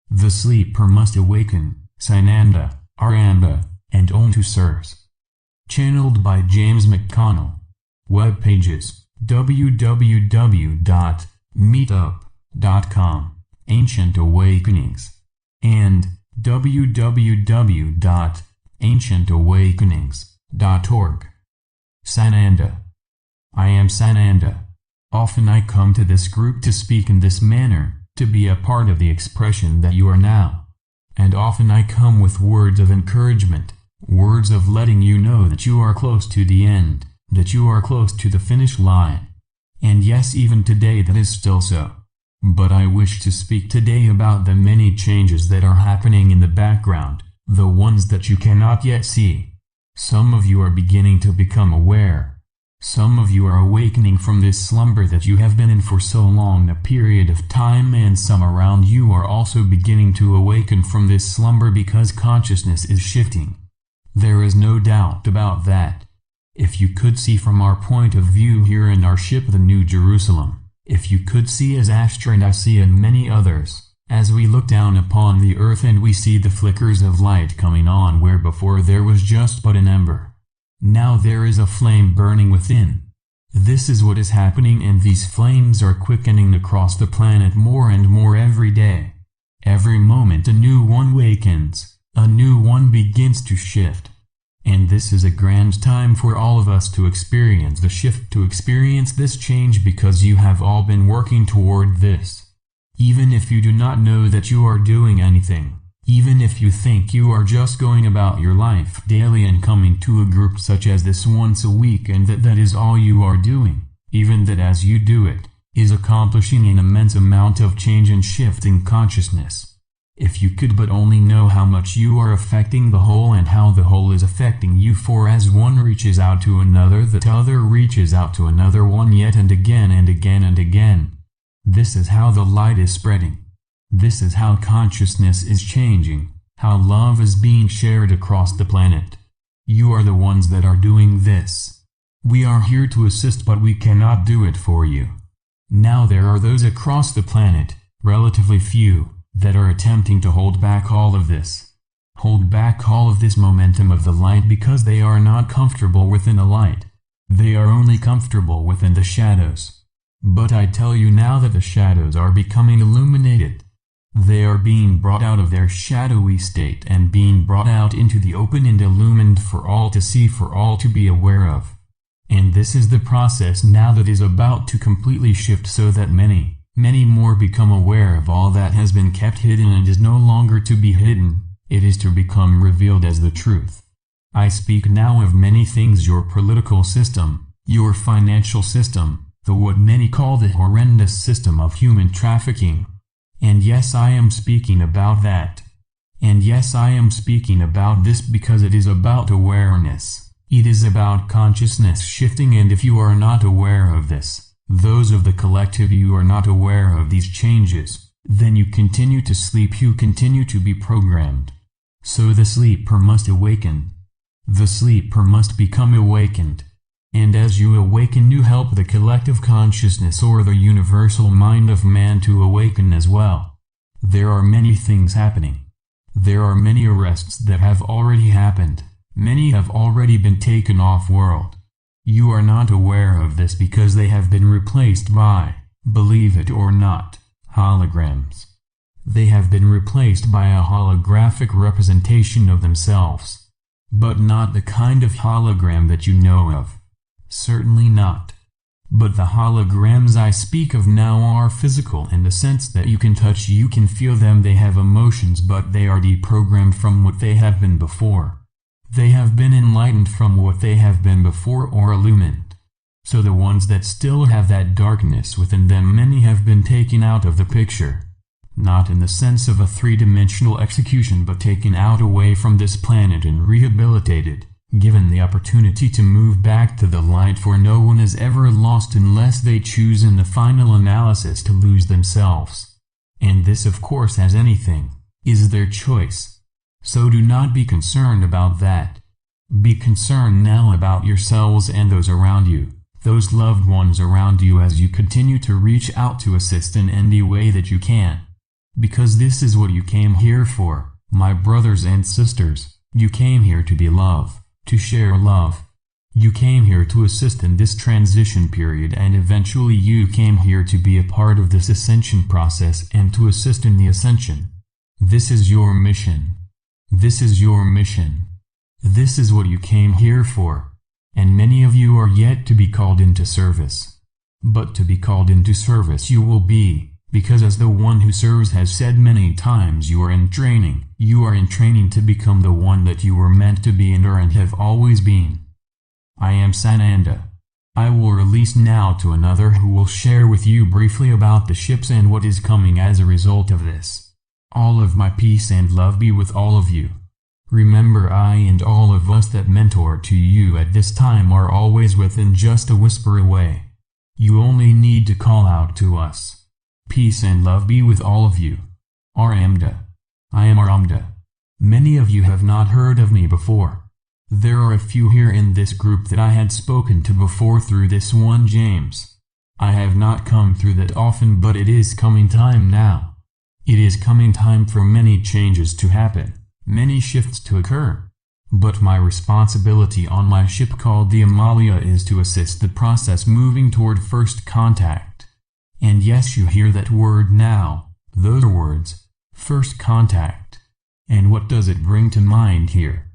The sleeper must awaken. Sananda, Aramda, and OWS. Channeled by James McConnell. Web pages: www.meetup.com, Ancient Awakenings, and www.ancientawakenings.org. Sananda. I am Sananda. Often I come to this group to speak in this manner, to be a part of the expression that you are now. And often I come with words of encouragement, words of letting you know that you are close to the end, that you are close to the finish line. And yes, even today that is still so. But I wish to speak today about the many changes that are happening in the background, the ones that you cannot yet see. Some of you are beginning to become aware. Some of you are awakening from this slumber that you have been in for so long a period of time, and some around you are also beginning to awaken from this slumber because consciousness is shifting. There is no doubt about that. If you could see from our point of view here in our ship the New Jerusalem, if you could see as Astra and I see and many others, as we look down upon the earth and we see the flickers of light coming on where before there was just but an ember. Now there is a flame burning within. This is what is happening, and these flames are quickening across the planet more and more every day. Every moment a new one wakens, a new one begins to shift. And this is a grand time for all of us to experience the shift, to experience this change, because you have all been working toward this. Even if you do not know that you are doing anything, even if you think you are just going about your life daily and coming to a group such as this once a week, and that is all you are doing, even that as you do it, is accomplishing an immense amount of change and shift in consciousness. If you could but only know how much you are affecting the whole and how the whole is affecting you, for as one reaches out to another, the other reaches out to another one yet and again and again and again. This is how the light is spreading. This is how consciousness is changing, how love is being shared across the planet. You are the ones that are doing this. We are here to assist, but we cannot do it for you. Now there are those across the planet, relatively few, that are attempting to hold back all of this. Hold back all of this momentum of the light because they are not comfortable within the light. They are only comfortable within the shadows. But I tell you now that the shadows are becoming illuminated. They are being brought out of their shadowy state and being brought out into the open and illumined for all to see, for all to be aware of. And this is the process now that is about to completely shift, so that many, many more become aware of all that has been kept hidden and is no longer to be hidden. It is to become revealed as the truth. I speak now of many things: your political system, your financial system, the what many call the horrendous system of human trafficking. And yes, I am speaking about that. And yes, I am speaking about this because it is about awareness. It is about consciousness shifting, and if you are not aware of this, those of the collective, you are not aware of these changes, then you continue to sleep, you continue to be programmed. So the sleeper must awaken. The sleeper must become awakened. And as you awaken, you help the collective consciousness or the universal mind of man to awaken as well. There are many things happening. There are many arrests that have already happened. Many have already been taken off world. You are not aware of this because they have been replaced by, believe it or not, holograms. They have been replaced by a holographic representation of themselves. But not the kind of hologram that you know of. Certainly not. But the holograms I speak of now are physical in the sense that you can touch, you can feel them, they have emotions, but they are deprogrammed from what they have been before. They have been enlightened from what they have been before, or illumined. So the ones that still have that darkness within them, many have been taken out of the picture. Not in the sense of a three-dimensional execution, but taken out away from this planet and rehabilitated. Given the opportunity to move back to the light, for no one is ever lost unless they choose in the final analysis to lose themselves. And this, of course, as anything, is their choice. So do not be concerned about that. Be concerned now about yourselves and those around you, those loved ones around you, as you continue to reach out to assist in any way that you can. Because this is what you came here for, my brothers and sisters. You came here to be love, to share love. You came here to assist in this transition period, and eventually you came here to be a part of this ascension process and to assist in the ascension. This is your mission. This is your mission. This is what you came here for. And many of you are yet to be called into service. But to be called into service you will be, because as the one who serves has said many times, you are in training. You are in training to become the one that you were meant to be and are and have always been. I am Sananda. I will release now to another who will share with you briefly about the ships and what is coming as a result of this. All of my peace and love be with all of you. Remember, I and all of us that mentor to you at this time are always within just a whisper away. You only need to call out to us. Peace and love be with all of you. Aramda. I am Aramda. Many of you have not heard of me before. There are a few here in this group that I had spoken to before through this one James. I have not come through that often, but it is coming time now. It is coming time for many changes to happen, many shifts to occur. But my responsibility on my ship called the Amalia is to assist the process moving toward first contact. And yes, you hear that word now, those words, first contact. And what does it bring to mind here?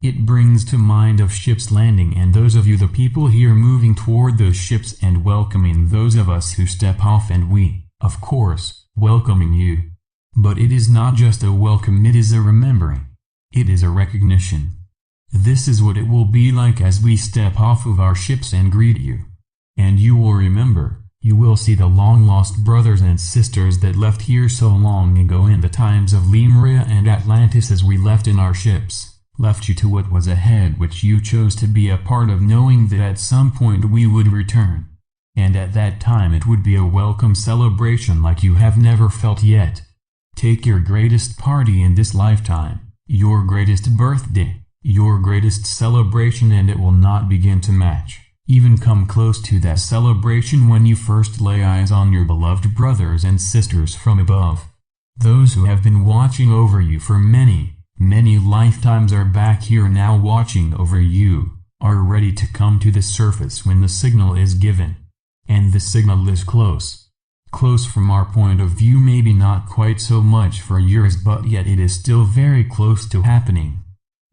It brings to mind of ships landing and those of you the people here moving toward those ships and welcoming those of us who step off, and we, of course, welcoming you. But it is not just a welcome, it is a remembering. It is a recognition. This is what it will be like as we step off of our ships and greet you. And you will remember, you will see the long-lost brothers and sisters that left here so long ago in the times of Lemuria and Atlantis, as we left in our ships. Left you to what was ahead, which you chose to be a part of, knowing that at some point we would return. And at that time it would be a welcome celebration like you have never felt yet. Take your greatest party in this lifetime, your greatest birthday, your greatest celebration, and it will not begin to match, even come close to that celebration when you first lay eyes on your beloved brothers and sisters from above. Those who have been watching over you for many lifetimes are back here now watching over you, are ready to come to the surface when the signal is given. And the signal is close. Close from our point of view, maybe not quite so much for yours, but yet it is still very close to happening.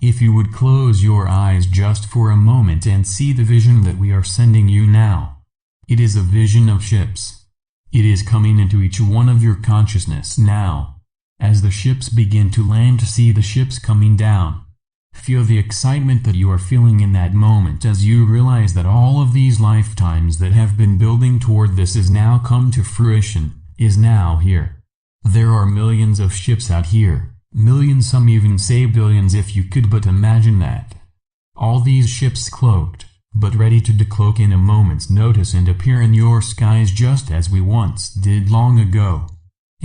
If you would close your eyes just for a moment and see the vision that we are sending you now. It is a vision of ships. It is coming into each one of your consciousness now. As the ships begin to land, to see the ships coming down. Feel the excitement that you are feeling in that moment as you realize that all of these lifetimes that have been building toward this is now come to fruition, is now here. There are millions of ships out here, millions, some even say billions if you could but imagine that. All these ships cloaked, but ready to decloak in a moment's notice and appear in your skies just as we once did long ago.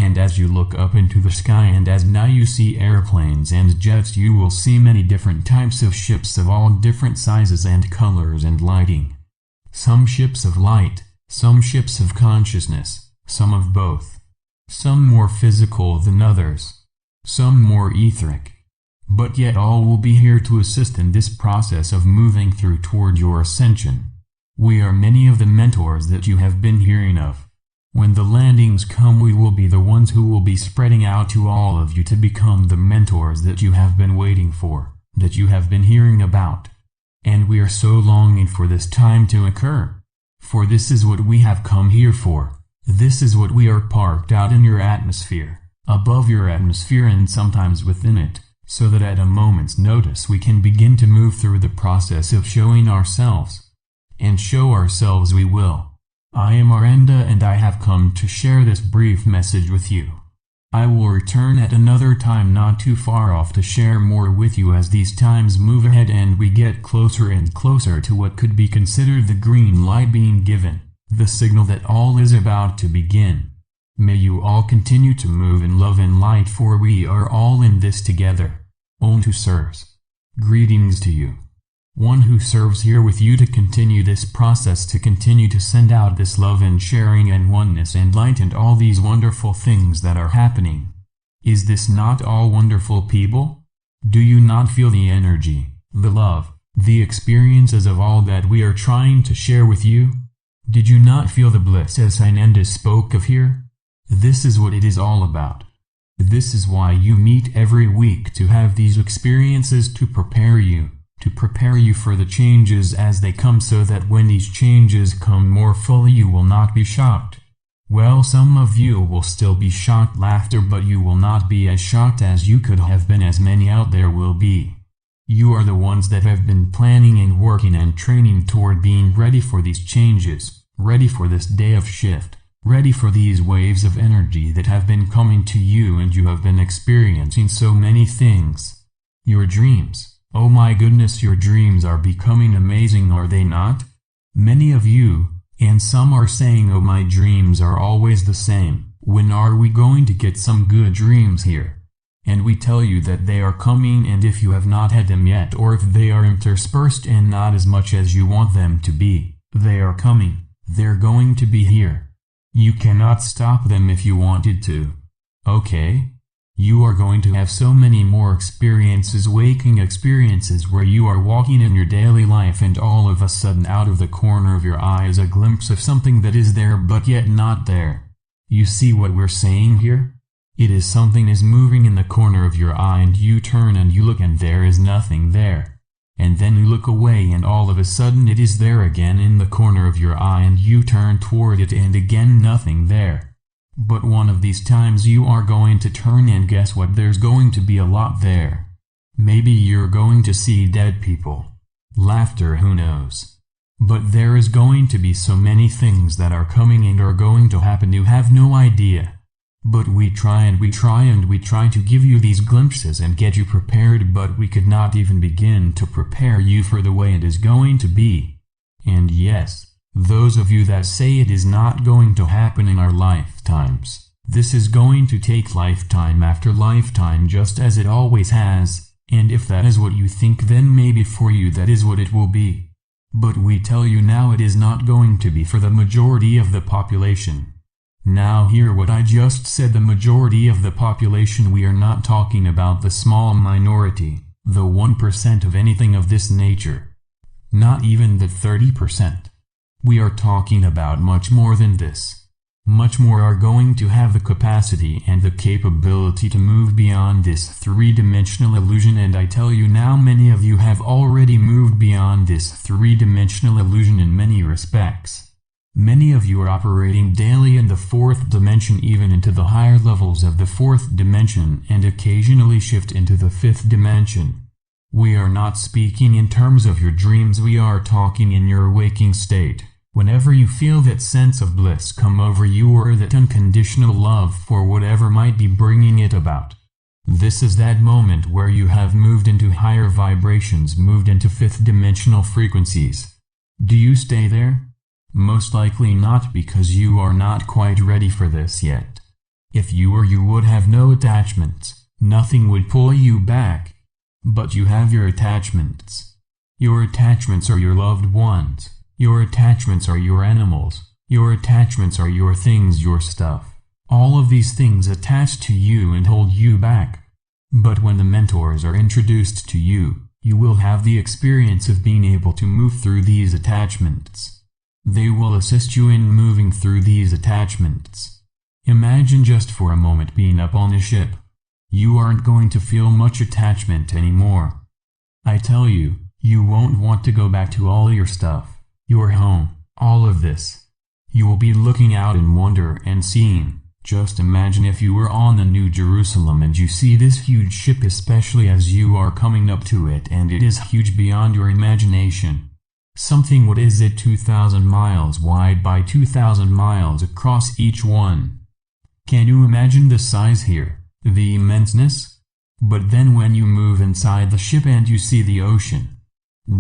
And as you look up into the sky and as now you see airplanes and jets, you will see many different types of ships of all different sizes and colors and lighting. Some ships of light, some ships of consciousness, some of both. Some more physical than others, some more etheric. But yet all will be here to assist in this process of moving through toward your ascension. We are many of the mentors that you have been hearing of. When the landings come, we will be the ones who will be spreading out to all of you to become the mentors that you have been waiting for, that you have been hearing about. And we are so longing for this time to occur. For this is what we have come here for. This is what we are parked out in your atmosphere, above your atmosphere and sometimes within it, so that at a moment's notice we can begin to move through the process of showing ourselves. And show ourselves we will. I am Aramda and I have come to share this brief message with you. I will return at another time not too far off to share more with you as these times move ahead and we get closer and closer to what could be considered the green light being given, the signal that all is about to begin. May you all continue to move in love and light, for we are all in this together. Om to sirs. Greetings to you. one who serves here with you to continue this process, to continue to send out this love and sharing and oneness and light and all these wonderful things that are happening. Is this not all wonderful, people? Do you not feel the energy, the love, the experiences of all that we are trying to share with you? Did you not feel the bliss as Sananda spoke of here? This is what it is all about. This is why you meet every week, to have these experiences, to prepare you for the changes as they come, so that when these changes come more fully you will not be shocked. Well, some of you will still be shocked laughter, but you will not be as shocked as you could have been, as many out there will be. You are the ones that have been planning and working and training toward being ready for these changes, ready for this day of shift, ready for these waves of energy that have been coming to you, and you have been experiencing so many things. Your dreams. Oh my goodness, your dreams are becoming amazing, are they not? Many of you, and some are saying, oh, my dreams are always the same. When are we going to get some good dreams here? And we tell you that they are coming, and if you have not had them yet, or if they are interspersed and not as much as you want them to be, they are coming. They're going to be here. You cannot stop them if you wanted to. Okay? You are going to have so many more experiences, waking experiences, where you are walking in your daily life, and all of a sudden out of the corner of your eye is a glimpse of something that is there but yet not there. You see what we're saying here? It is something is moving in the corner of your eye, and you turn and you look, and there is nothing there. And then you look away, and all of a sudden it is there again in the corner of your eye, and you turn toward it, and again nothing there. But one of these times you are going to turn, and guess what? There's going to be a lot there. Maybe you're going to see dead people. Laughter, who knows? But there is going to be so many things that are coming and are going to happen, you have no idea. But we try and we try to give you these glimpses and get you prepared, but we could not even begin to prepare you for the way it is going to be. And yes, those of you that say it is not going to happen in our lifetimes, this is going to take lifetime after lifetime, just as it always has, and if that is what you think, then maybe for you that is what it will be. But we tell you now, it is not going to be for the majority of the population. Now hear what I just said, the majority of the population. We are not talking about the small minority, the 1% of anything of this nature. Not even the 30%. We are talking about much more than this. Much more are going to have the capacity and the capability to move beyond this three-dimensional illusion, and I tell you now, many of you have already moved beyond this three-dimensional illusion in many respects. Many of you are operating daily in the fourth dimension, even into the higher levels of the fourth dimension, and occasionally shift into the fifth dimension. We are not speaking in terms of your dreams, we are talking in your waking state. Whenever you feel that sense of bliss come over you, or that unconditional love for whatever might be bringing it about. This is that moment where you have moved into higher vibrations, moved into fifth dimensional frequencies. Do you stay there? Most likely not, because you are not quite ready for this yet. If you were, you would have no attachments. Nothing would pull you back. But you have your attachments. Your attachments are your loved ones. Your attachments are your animals. Your attachments are your things, your stuff. All of these things attach to you and hold you back. But when the mentors are introduced to you, you will have the experience of being able to move through these attachments. They will assist you in moving through these attachments. Imagine just for a moment being up on a ship. You aren't going to feel much attachment anymore. I tell you, you won't want to go back to all your stuff, your home, all of this. You will be looking out in wonder and seeing. Just imagine if you were on the New Jerusalem and you see this huge ship, especially as you are coming up to it, and it is huge beyond your imagination. Something, what is it, 2,000 miles wide by 2,000 miles across each one. Can you imagine the size here? The immenseness? But then when you move inside the ship and you see the ocean.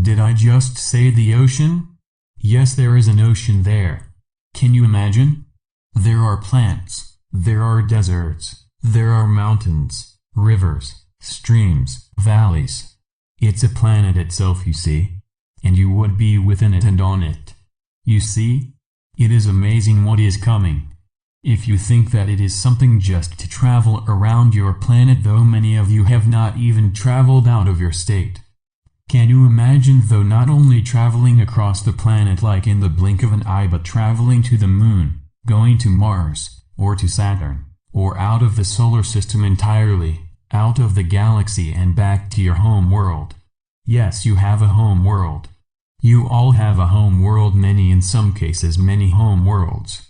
Did I just say the ocean? Yes, there is an ocean there. Can you imagine? There are plants, there are deserts, there are mountains, rivers, streams, valleys. It's a planet itself, you see. and you would be within it and on it. You see? It is amazing what is coming. If you think that it is something just to travel around your planet, though many of you have not even traveled out of your state. Can you imagine, though, not only traveling across the planet like in the blink of an eye, but traveling to the moon, going to Mars, or to Saturn, or out of the solar system entirely, out of the galaxy and back to your home world? Yes, you have a home world. You all have a home world, many, in some cases many home worlds.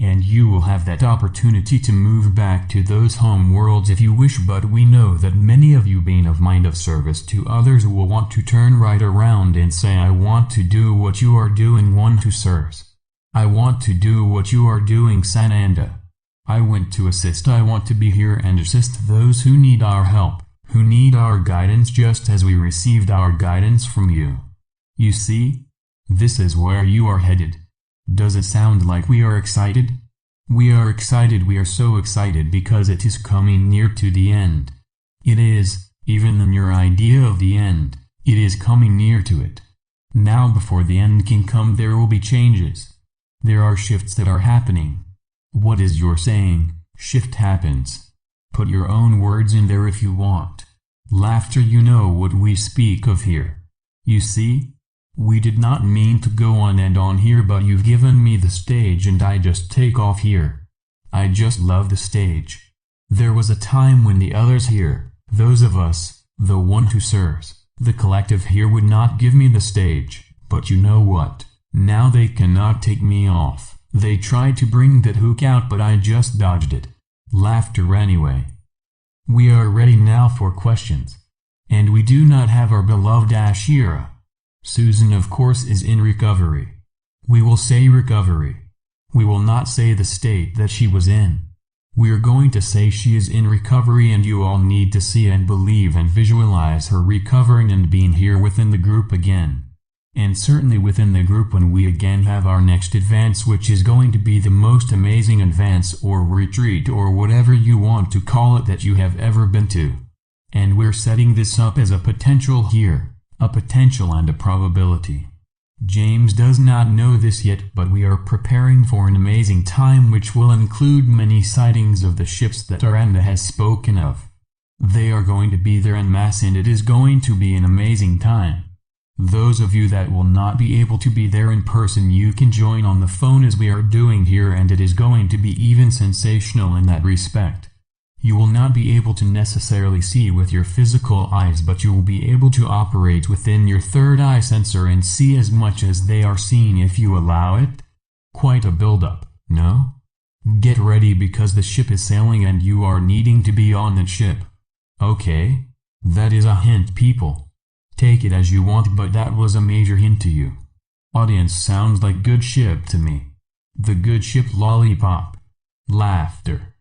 And you will have that opportunity to move back to those home worlds if you wish, but we know that many of you, being of mind of service to others, will want to turn right around and say, I want to do what you are doing, one who serves. I want to do what you are doing, Sananda. I want to assist, I want to be here and assist those who need our help, who need our guidance, just as we received our guidance from you. You see? This is where you are headed. Does it sound like we are excited? We are excited, we are so excited because it is coming near to the end. It is, even in your idea of the end, it is coming near to it. Now before the end can come, there will be changes. There are shifts that are happening. What is your saying? Shift happens. Put your own words in there if you want. Laughter, you know what we speak of here. You see? We did not mean to go on and on here, but you've given me the stage and I just take off here. I just love the stage. There was a time when the others here, those of us, the one who serves, the collective here, would not give me the stage, but you know what? Now they cannot take me off. They tried to bring that hook out, but I just dodged it. Laughter anyway. We are ready now for questions. And we do not have our beloved Ashira. Susan, of course, is in recovery. We will say recovery. We will not say the state that she was in. We are going to say she is in recovery, and you all need to see and believe and visualize her recovering and being here within the group again. And certainly within the group when we again have our next advance, which is going to be the most amazing advance or retreat or whatever you want to call it that you have ever been to. And we're setting this up as a potential here. A potential and a probability. James does not know this yet, but we are preparing for an amazing time which will include many sightings of the ships that Aramda has spoken of. They are going to be there en masse, and it is going to be an amazing time. Those of you that will not be able to be there in person, you can join on the phone as we are doing here, and it is going to be even sensational in that respect. You will not be able to necessarily see with your physical eyes, but you will be able to operate within your third eye sensor and see as much as they are seeing if you allow it. Quite a build-up, no? Get ready, because the ship is sailing and you are needing to be on that ship. Okay? That is a hint, people. Take it as you want, but that was a major hint to you. Audience, sounds like good ship to me. The good ship lollipop. Laughter.